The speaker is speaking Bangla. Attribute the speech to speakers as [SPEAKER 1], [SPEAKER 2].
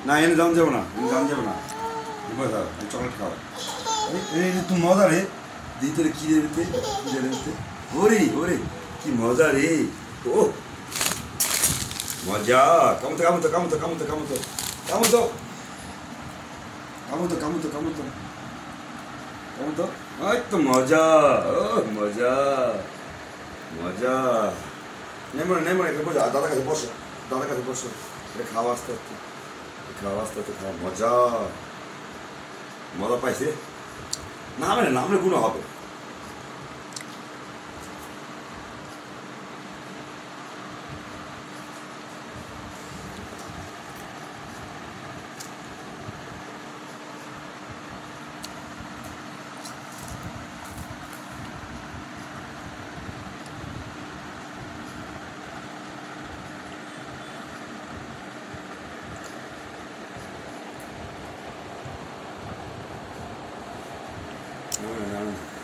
[SPEAKER 1] না এনে দাম যাবো না, এনে দাম যাবো না। চকলেট খাওয়া তুমি মজা রে, দিই তোরে কি দেবে, কি দেবে, ওরে ওরে কি মজা রে, ও মজা। কামতো কামতো কামতো কামতো কামতো কামতো কামতো কামতো কামতো কামতো, এই তো মজা, ও মজা মজা। নেমো নেমো, এটা বসো, দাদার কাছে বসো, দাদার কাছে বসো, এটা খাওয়া আস্তে আস্তে, খাওয়া আস্তে আস্তে খাওয়া, মজা মজা পাইছে। নামে নামলে কোনো হবে। No, no, no.